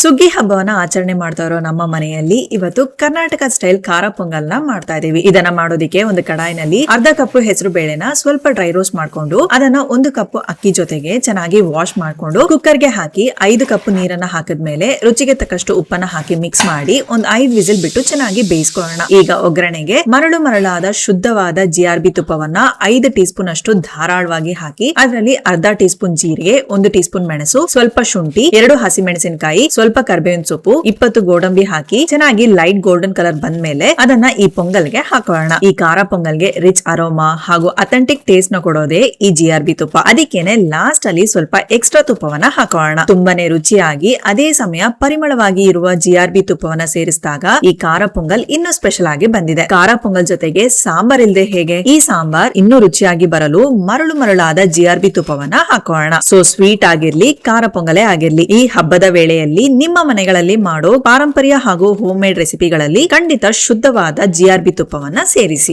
ಸುಗ್ಗಿ ಹಬ್ಬವನ್ನ ಆಚರಣೆ ಮಾಡ್ತಾ ಇರೋ ನಮ್ಮ ಮನೆಯಲ್ಲಿ ಇವತ್ತು ಕರ್ನಾಟಕ ಸ್ಟೈಲ್ ಖಾರ ಪೊಂಗಲ್ನ ಮಾಡ್ತಾ ಇದೀವಿ. ಇದನ್ನ ಮಾಡೋದಿಕ್ಕೆ ಒಂದು ಕಡಾಯಿನಲ್ಲಿ ಅರ್ಧ ಕಪ್ ಹೆಸರು ಬೇಳೆನ ಸ್ವಲ್ಪ ಡ್ರೈ ರೋಸ್ಟ್ ಮಾಡ್ಕೊಂಡು ಅದನ್ನ 1 ಕಪ್ ಅಕ್ಕಿ ಜೊತೆಗೆ ಚೆನ್ನಾಗಿ ವಾಶ್ ಮಾಡ್ಕೊಂಡು ಕುಕ್ಕರ್ಗೆ ಹಾಕಿ 5 ಕಪ್ ನೀರನ್ನ ಹಾಕಿದ್ಮೇಲೆ ರುಚಿಗೆ ತಕ್ಕಷ್ಟು ಉಪ್ಪನ್ನ ಹಾಕಿ ಮಿಕ್ಸ್ ಮಾಡಿ ಒಂದ್ 5 ವಿಸಿಲ್ ಬಿಟ್ಟು ಚೆನ್ನಾಗಿ ಬೇಯಿಸ್ಕೊಳ್ಳೋಣ. ಈಗ ಒಗ್ಗರಣೆಗೆ ಮರಳಾದ ಶುದ್ಧವಾದ GRB ತುಪ್ಪವನ್ನ 5 ಟೀ ಸ್ಪೂನ್ ಅಷ್ಟು ಧಾರಾಳವಾಗಿ ಹಾಕಿ ಅದರಲ್ಲಿ ಅರ್ಧ ಟೀ ಸ್ಪೂನ್ ಜೀರಿಗೆ, 1 ಟೀ ಸ್ಪೂನ್ ಮೆಣಸು, ಸ್ವಲ್ಪ ಶುಂಠಿ, 2 ಹಸಿಮೆಣಸಿನಕಾಯಿ, ಸ್ವಲ್ಪ ಕರ್ಬೇವಿನ ಸೊಪ್ಪು, 20 ಗೋಡಂಬಿ ಹಾಕಿ ಚೆನ್ನಾಗಿ ಲೈಟ್ ಗೋಲ್ಡನ್ ಕಲರ್ ಬಂದ್ಮೇಲೆ ಅದನ್ನ ಈ ಪೊಂಗಲ್ಗೆ ಹಾಕೋಣ. ಈ ಖಾರ ಪೊಂಗಲ್ಗೆ ರಿಚ್ ಅರೋಮಾ ಹಾಗೂ ಅಥೆಂಟಿಕ್ ಟೇಸ್ಟ್ ನ ಕೊಡೋದೇ ಈ GRB ತುಪ್ಪ. ಅದಕ್ಕೇನೆ ಲಾಸ್ಟ್ ಅಲ್ಲಿ ಸ್ವಲ್ಪ ಎಕ್ಸ್ಟ್ರಾ ತುಪ್ಪವನ್ನ ಹಾಕೋಣ. ತುಂಬಾನೇ ರುಚಿಯಾಗಿ ಅದೇ ಸಮಯ ಪರಿಮಳವಾಗಿ ಇರುವ GRB ತುಪ್ಪವನ್ನ ಸೇರಿಸಿದಾಗ ಈ ಖಾರ ಪೊಂಗಲ್ ಇನ್ನೂ ಸ್ಪೆಷಲ್ ಆಗಿ ಬಂದಿದೆ. ಖಾರ ಪೊಂಗಲ್ ಜೊತೆಗೆ ಸಾಂಬಾರ್ ಇಲ್ದೆ ಹೇಗೆ? ಈ ಸಾಂಬಾರ್ ಇನ್ನೂ ರುಚಿಯಾಗಿ ಬರಲು ಮರಳಾದ GRB ತುಪ್ಪವನ್ನ ಹಾಕೋಣ. ಸೊ ಸ್ವೀಟ್ ಆಗಿರ್ಲಿ, ಖಾರ ಪೊಂಗಲೇ ಆಗಿರ್ಲಿ, ಈ ಹಬ್ಬದ ವೇಳೆಯಲ್ಲಿ ನಿಮ್ಮ ಮನೆಗಳಲ್ಲಿ ಮಾಡೋ ಪಾರಂಪರ್ಯ ಹಾಗೂ ಹೋಮ್ ಮೇಡ್ ರೆಸಿಪಿಗಳಲ್ಲಿ ಖಂಡಿತ ಶುದ್ಧವಾದ GRB ತುಪ್ಪವನ್ನ ಸೇರಿಸಿ.